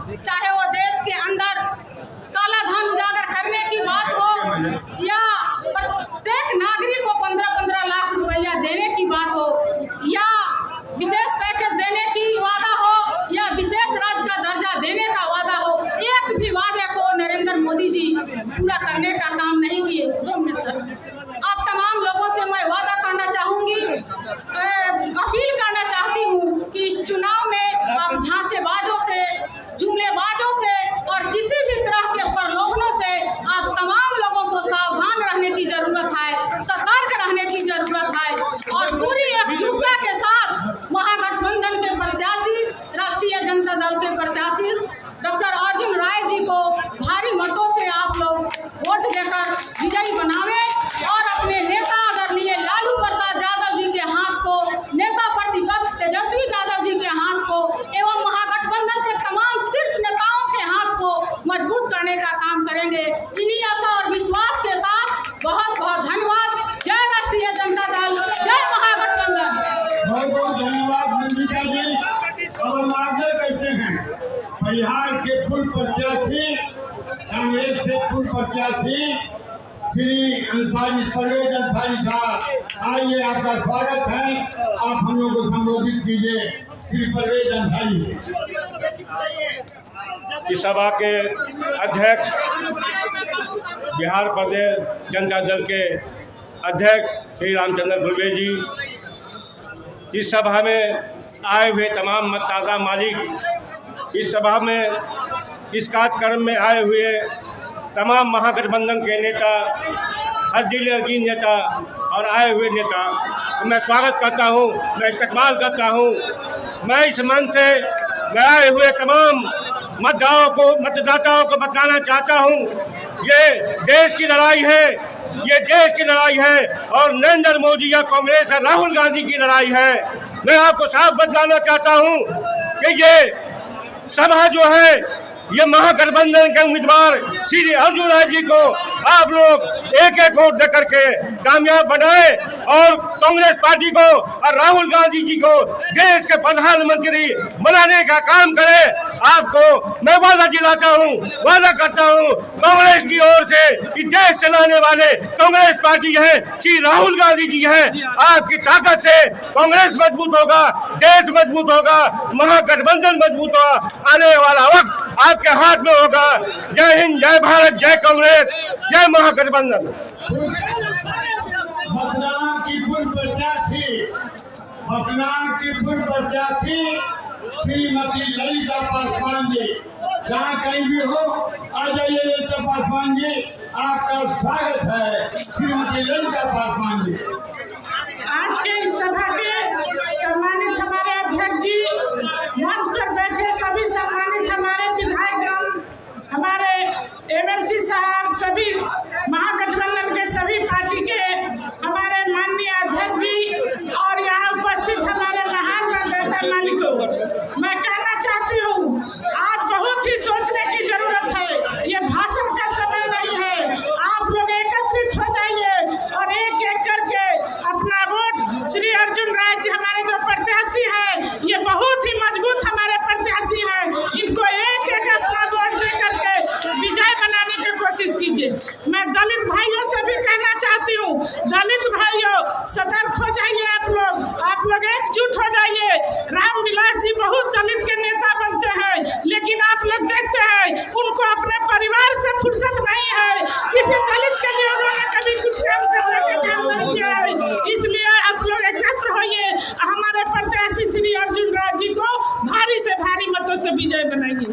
चाहे वो देश के अंदर काला धन उजागर करने की बात हो या प्रत्येक नागरिक को 15-15 लाख रुपया देने की बात हो या विशेष पैकेज देने की वादा हो या विशेष राज्य का दर्जा देने का वादा हो, एक भी वादे को नरेंद्र मोदी जी पूरा करने का काम नहीं किए। 2 मिनट सर। आप तमाम लोगों से मैं वादा करना चाहूँगी, अपील करना चाहती हूँ कि इस चुनाव में आप झांसेबाजों से, जुमलेबाजों से और किसी भी तरह के प्रलोभनों से आप तमाम लोगों को सावधान रहने की जरूरत है, सतर्क रहने की जरूरत है और पूरी एकजुटता के साथ महागठबंधन के प्रत्याशी, राष्ट्रीय जनता दल के प्रत्याशी डॉक्टर अर्जुन राय जी को भारी मतों से आप लोग वोट देकर विजयी बनावें और अपने नेता आदरणीय लालू प्रसाद यादव जी के हाथ को, नेता प्रतिपक्ष तेजस्वी यादव जी के हाथ को एवं महागठबंधन के तमाम शीर्ष नेताओं के हाथ को मजबूत करने का काम करेंगे। इन्हीं आशा और विश्वास के साथ बहुत बहुत धन्यवाद। जय राष्ट्रीय जनता दल, जय महागठबंधन। बहुत बहुत धन्यवाद मंजिला जी। अब हम आगे कहते हैं बिहार के पूर्व प्रत्याशी, कांग्रेस से पूर्व प्रत्याशी श्री अंसारी, परवेज अंसारी साहब, आइए आपका स्वागत है। आप हम लोग को संबोधित कीजिए। श्री परवेज अंसारी। इस सभा के अध्यक्ष, बिहार प्रदेश जनता दल के अध्यक्ष श्री रामचंद्र भुर्वे जी, इस सभा में आए हुए तमाम मतदाता मालिक, इस सभा में इस कार्यक्रम में आए हुए तमाम महागठबंधन के नेता, हर जिले के नेता और आए हुए नेता, मैं स्वागत करता हूं, मैं इस्तकबाल करता हूं। मैं इस मंच से मैं आए हुए तमाम मतदाताओं को बताना चाहता हूं, ये देश की लड़ाई है, ये देश की लड़ाई है और नरेंद्र मोदी या कांग्रेस और राहुल गांधी की लड़ाई है। मैं आपको साफ बताना चाहता हूं कि ये सभा जो है, ये महागठबंधन के उम्मीदवार श्री अर्जुन राय जी को आप लोग एक एक वोट देकर के कामयाब बनाए और कांग्रेस पार्टी को और राहुल गांधी जी को देश के प्रधानमंत्री बनाने का काम करें। आपको मैं वादा दिलाता हूं, वादा करता हूं, कांग्रेस की ओर से कि देश चलाने वाले कांग्रेस पार्टी है, श्री राहुल गांधी जी है। आपकी ताकत से कांग्रेस मजबूत होगा, देश मजबूत होगा, महागठबंधन मजबूत होगा। आने वाला वक्त आपके हाथ में होगा। जय हिंद, जय भारत, जय कांग्रेस, जय महागठबंधन। मतदान की पूर्व प्रत्याशी श्रीमती ललिता पासवान जी, जहाँ कहीं भी हो आ जाइए। ललिता पासवान जी, आपका स्वागत है। श्रीमती ललिता पासवान जी। आज के इस सभा के सम्मानित हमारे अध्यक्ष जी, मंच पर बैठे सभी सम्मानित हमारे विधायकगण, हमारे एमएलसी साहब, सभी महागठबंधन के सभी पार्टी के हमारे माननीय अध्यक्ष जी और यहाँ उपस्थित हमारे महान मतदाता मालिकों, मैं कहना चाहती हूँ, आज बहुत ही सोचने की जरूरत है। ये भाषण का समय नहीं है। आप लोग एकत्रित हो जाइए और एक एक करके अपना वोट श्री अर्जुन राय जी, हमारे जो प्रत्याशी है, ये बहुत ही मजबूत हमारे प्रत्याशी है, इनको एक एक अपना वोट दे करके विजय बनाने की कोशिश कीजिए। मैं दलित भाइयों से भी कहना चाहती हूँ, दलित भाइयों सतर्क हो जाइए। आप लोग एकजुट हो जाइए। रामविलास जी बहुत दलित के नेता बनते हैं, लेकिन आप लोग देखते हैं उनको अपने परिवार से फुर्सत नहीं है। किसी दलित के लिए उन्होंने कभी कुछ काम करने का काम नहीं किया है। इसलिए आप लोग एकत्र होइए, हमारे प्रत्याशी श्री अर्जुन राय जी को भारी से भारी मतों से विजय बनाइए।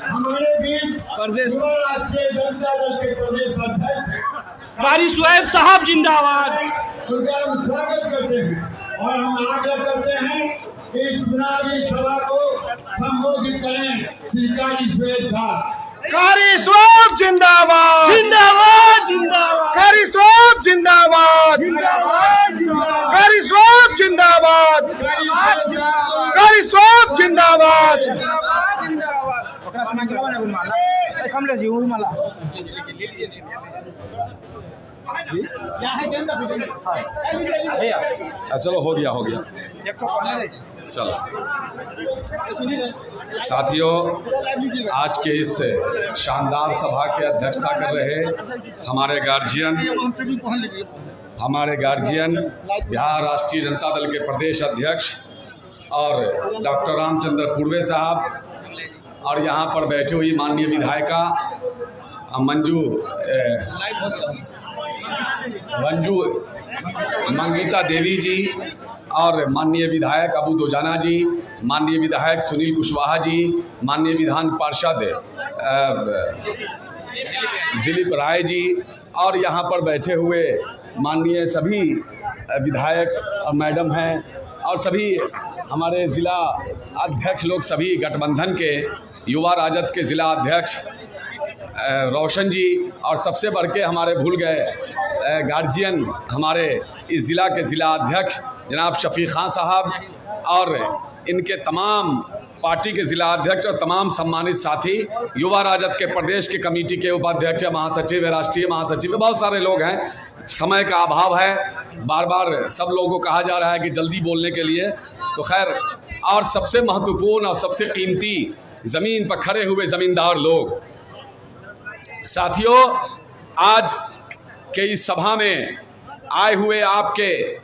हमारे बीच प्रदेश राष्ट्रीय जनता दल के प्रदेश अध्यक्ष कारी सुहेब साहब जिंदाबाद। उनका हम स्वागत करते हैं और हम आग्रह करते हैं कि चुनावी सभा को संबोधित करें। श्री कारी सुहेब साहब। कारी सुहेब जिंदाबाद, जिंदाबाद, जिंदाबाद। कारी सुहेब जिंदाबाद, जिंदाबाद, जिंदाबाद। कारी सुहेब जिंदाबाद, कारी सुहेब जिंदाबाद। कमलेश जी, चलो हो गया चलो साथियों, आज के इस शानदार सभा की अध्यक्षता कर रहे हमारे गार्जियन बिहार राष्ट्रीय जनता दल के प्रदेश अध्यक्ष और डॉक्टर रामचंद्र पूर्वे साहब और यहाँ पर बैठी हुई माननीय विधायिका मंगीता देवी जी और माननीय विधायक अबू दोजाना जी, माननीय विधायक सुनील कुशवाहा जी, माननीय विधान पार्षद दिलीप राय जी और यहाँ पर बैठे हुए माननीय सभी विधायक और मैडम हैं और सभी हमारे ज़िला अध्यक्ष लोग, सभी गठबंधन के युवा राजद के ज़िला अध्यक्ष रोशन जी और सबसे बढ़ के हमारे भूल गए गार्जियन हमारे इस ज़िला के ज़िला अध्यक्ष जनाब शफीक खान साहब और इनके तमाम पार्टी के ज़िला अध्यक्ष और तमाम सम्मानित साथी, युवा राजद के प्रदेश के कमेटी के उपाध्यक्ष, महासचिव, राष्ट्रीय महासचिव, बहुत सारे लोग हैं। समय का अभाव है, बार बार सब लोगों को कहा जा रहा है कि जल्दी बोलने के लिए, तो खैर, और सबसे महत्वपूर्ण और सबसे कीमती ज़मीन पर खड़े हुए ज़मींदार लोग। साथियों, आज के इस सभा में आए हुए आपके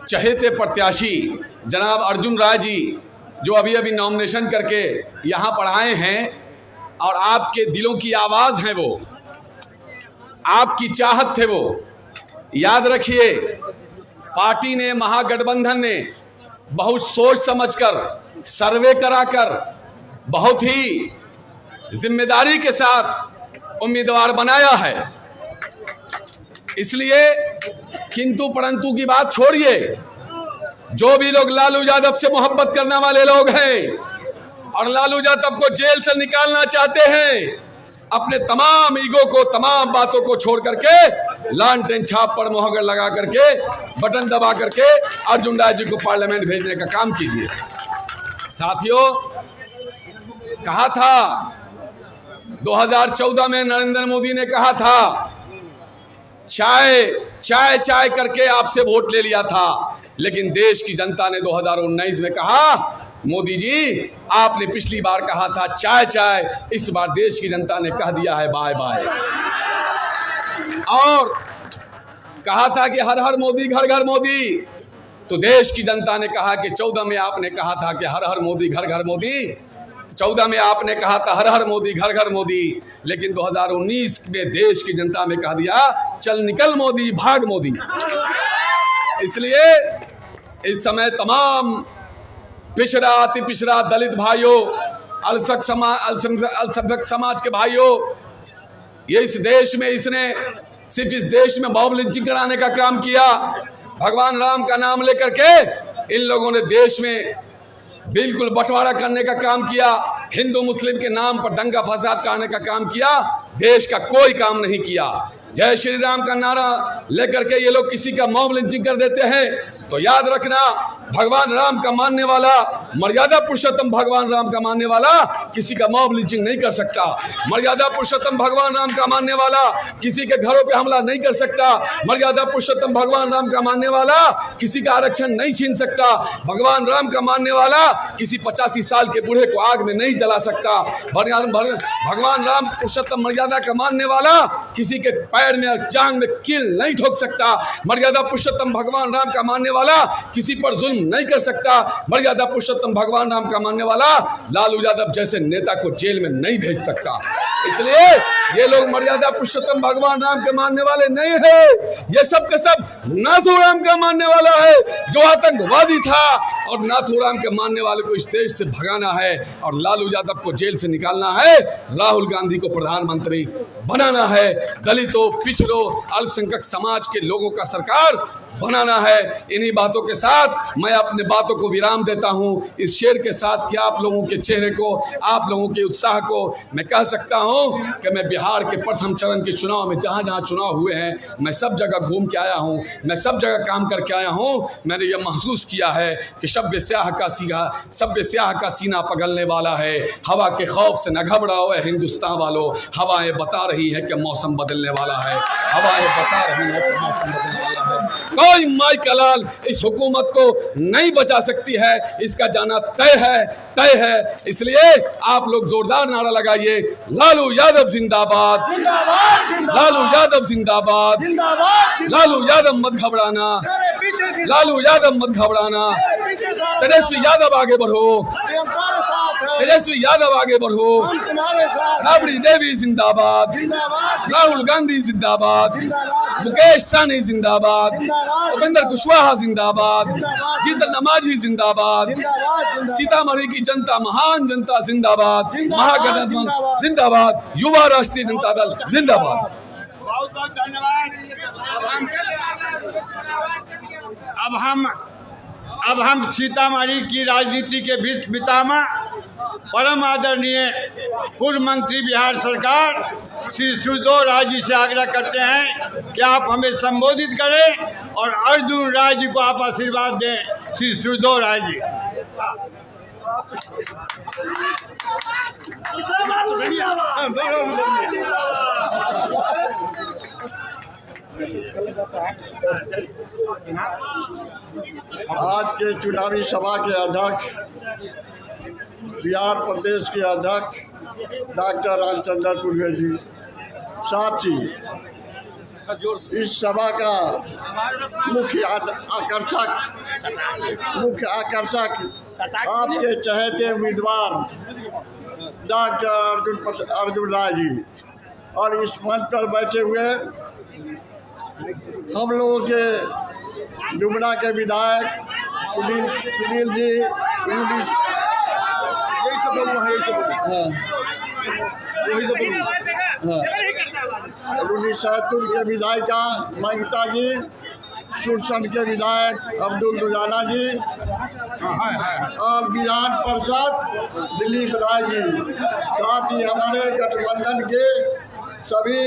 चहेते प्रत्याशी जनाब अर्जुन राय जी, जो अभी अभी नॉमिनेशन करके यहाँ पर आए हैं और आपके दिलों की आवाज़ हैं, वो आपकी चाहत थे, वो याद रखिए, पार्टी ने, महागठबंधन ने बहुत सोच समझकर, सर्वे कराकर, बहुत ही जिम्मेदारी के साथ उम्मीदवार बनाया है। इसलिए किंतु परंतु की बात छोड़िए, जो भी लोग लालू यादव से मोहब्बत करने वाले लोग हैं और लालू यादव को जेल से निकालना चाहते हैं, अपने तमाम ईगो को, तमाम बातों को छोड़ करके लालटेन छाप पर मोहर लगा करके, बटन दबा करके अर्जुन राय जी को पार्लियामेंट भेजने का काम कीजिए। साथियों, कहा था 2014 में नरेंद्र मोदी ने कहा था, चाय चाय करके आपसे वोट ले लिया था, लेकिन देश की जनता ने 2019 में कहा, मोदी जी आपने पिछली बार कहा था चाय चाय, इस बार देश की जनता ने कह दिया है बाय बाय। और कहा था कि हर हर मोदी घर घर मोदी, तो देश की जनता ने कहा कि 14 में आपने कहा था कि हर हर मोदी घर घर मोदी, 14 में आपने कहा था हर हर मोदी घर घर मोदी, लेकिन 2019 में देश की जनता ने कह दिया चल निकल मोदी, भाग मोदी। इसलिए इस समय तमाम पिछड़ा, अति पिछड़ा, दलित भाइयों, अल्पसंख्यक समाज के भाइयों, ये इस देश में, इसने सिर्फ इस देश में मॉब लिंचिंग कराने का काम किया। भगवान राम का नाम लेकर के इन लोगों ने देश में बिल्कुल बंटवारा करने का काम किया, हिंदू मुस्लिम के नाम पर दंगा फसाद करने का काम किया, देश का कोई काम नहीं किया। जय श्री राम का नारा लेकर के ये लोग किसी का मॉब लिंचिंग कर देते हैं, तो याद रखना, भगवान राम का मानने वाला, मर्यादा पुरुषोत्तम भगवान राम का मानने वाला किसी का मॉब लिंचिंग नहीं कर सकता। मर्यादा पुरुषोत्तम भगवान राम का मानने वाला किसी के घरों पे हमला नहीं कर सकता। मर्यादा पुरुषोत्तम भगवान राम का मानने वाला किसी का आरक्षण नहीं छीन सकता। भगवान राम का मानने वाला किसी 85 साल के बूढ़े को आग में नहीं जला सकता। भगवान राम पुरुषोत्तम मर्यादा का मानने वाला किसी के पैर में और जांग में कील नहीं ठोक सकता। मर्यादा पुरुषोत्तम भगवान राम का मानने वाला किसी पर जुल्म नहीं कर सकता। मर्यादा पुरुषोत्तम भगवान राम का मानने वाला लालू यादव जैसे नेता को जेल में नहीं भेज सकता। इसलिए ये लोग मर्यादा पुरुषोत्तम भगवान राम के मानने वाले नहीं है, ये सब के सब नाथूराम का मानने वाला है, जो आतंकवादी था, और नाथूराम के मानने वाले को इस देश से भगाना है और लालू यादव को जेल से निकालना है, राहुल गांधी को प्रधानमंत्री बनाना है। दलितों, पिछड़ों, अल्पसंख्यक समाज के लोगों का सरकार बनाना है। इन्हीं बातों के साथ मैं अपने बातों को विराम देता हूं, इस शेर के साथ कि आप लोगों के चेहरे को, आप लोगों के उत्साह को मैं कह सकता हूं कि मैं बिहार के प्रथम चरण के चुनाव में जहां जहां चुनाव हुए हैं, मैं सब जगह घूम के आया हूं, मैं सब जगह काम करके आया हूं। मैंने ये महसूस किया है कि सभ्य स्याह का सीना पगलने वाला है। हवा के खौफ से न घबराओ हिंदुस्तान वालों, हवाएं बता रही है कि मौसम बदलने वाला है, हवाएं बता रही है कि मौसम बदलने वाला है। कोई माई का लाल इस हुकूमत को नहीं बचा सकती है, इसका जाना तय है। इसलिए आप लोग जोरदार नारा लगाइए, लालू यादव जिंदाबाद, लालू यादव जिंदाबाद, लालू यादव मत घबराना, लालू यादव मत घबराना, तेजस्वी यादव आगे बढ़ो, तेजस्वी यादव आगे बढ़ो, राबड़ी देवी जिंदाबाद, राहुल गांधी जिंदाबाद, मुकेश सहनी जिंदाबाद, उपेंद्र कुशवाहा जिंदाबाद, जीतन नमाजी जिंदाबाद, सीतामढ़ी की जनता, महान जनता जिंदाबाद, महागठबंधन जिंदाबाद, युवा राष्ट्रीय जनता दल जिंदाबाद। बहुत बहुत धन्यवाद। अब हम सीतामढ़ी की राजनीति के बीच पितामह परम आदरणीय पूर्व मंत्री बिहार सरकार श्री सुरजोर राय जी से आग्रह करते हैं कि आप हमें संबोधित करें और अर्जुन राय जी को आप आशीर्वाद दें। श्री सुरजोर राय जी। आज के चुनावी सभा के अध्यक्ष, बिहार प्रदेश के अध्यक्ष डॉक्टर रामचंद्र पूर्वे जी, साथ ही इस सभा का मुख्य आकर्षक आपके चहेते उम्मीदवार डॉक्टर अर्जुन राय जी और इस मंच पर बैठे हुए हम लोगों के डुमरा के विधायक सुनील जी, शाहपुर के विधायिका मंगिता जी, सुरसंड के विधायक अब्दुल रुजाना जी और विधान परिषद दिलीप राय जी, साथ ही हमारे गठबंधन के सभी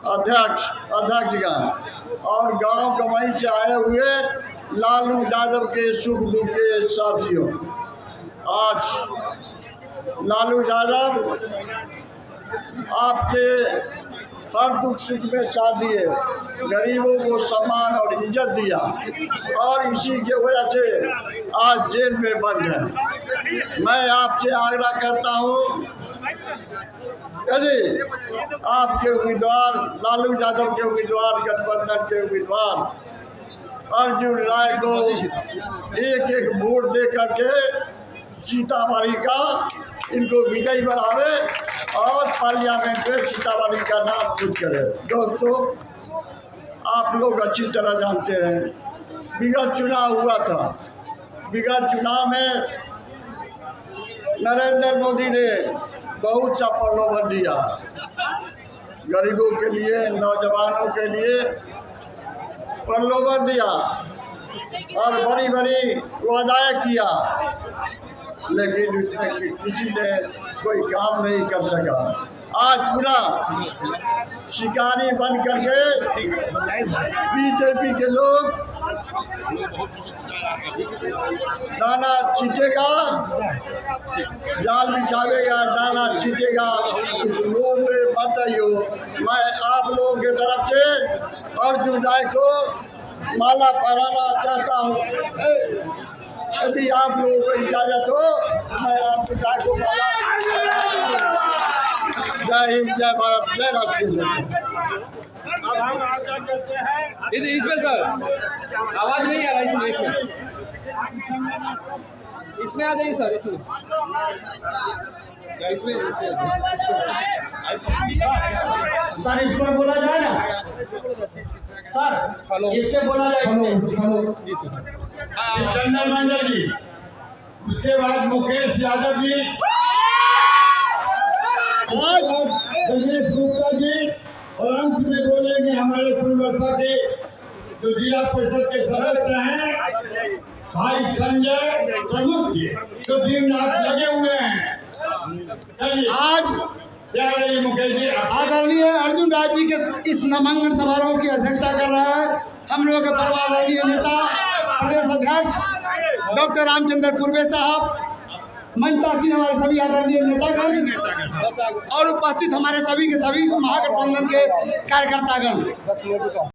अध्यक्षगण और गांव कमाई से आए हुए लालू यादव के सुख दुख के साथियों। आज लालू यादव आपके हर दुख सुख में साथ दिए, गरीबों को सम्मान और इज्जत दिया और इसी के वजह से आज जेल में बंद है। मैं आपसे आग्रह करता हूँ, यदि आपके उम्मीदवार लालू यादव के उम्मीदवार, गठबंधन के उम्मीदवार अर्जुन राय को एक वोट दे करके सीतामढ़ी का इनको विजयी बनावे और पार्लियामेंट में सीतामढ़ी का नाम कुछ करे। दोस्तों, आप लोग अच्छी तरह जानते हैं, विगत चुनाव हुआ था। विगत चुनाव में नरेंद्र मोदी ने बहुत सा प्रलोभन दिया, गरीबों के लिए, नौजवानों के लिए प्रलोभन दिया और बड़ी बड़ी वादाएं किया, लेकिन उसमें किसी ने कोई काम नहीं कर सका। आज पूरा शिकारी बन करके बीजेपी के लोग दाना छीटेगा, जाल बिछावेगा, दाना छीटेगा, उस लोग में मत आइयो। मैं आप लोगों की तरफ से अर्जुन राय को माला पहनाना चाहता हूँ। यदि आप लोगों को इजाजत हो, मैं अर्जुन राय को माला। जय हिंद, जय भारत, जय राष्ट्रीय। अब हम आग्रह करते हैं, इसमें सर आवाज नहीं आ रहा, इसमें आ जाइए सर, इसमें सर इस पर बोला जाए ना सर, इससे बोला जाए, चंदन मंडल जी, उसके बाद मुकेश यादव जी, गणेश गुप्ता जी और अंत में बोलेंगे हमारे संवर्षा के जो जिला परिषद के सदस्य हैं भाई संजय प्रमुख जी, जो दिन रात लगे हुए हैं। चलिए आज क्या रही मुकेश जी, आदरणीय अर्जुन राय जी के इस नामांकन समारोह की अध्यक्षता कर रहा है हम लोगों के परमादरणीय नेता प्रदेश अध्यक्ष डॉक्टर रामचंद्र पूर्वे साहब, मंचासीन हमारे सभी आदरणीय नेतागण और उपस्थित हमारे सभी के सभी महागठबंधन के कार्यकर्तागण।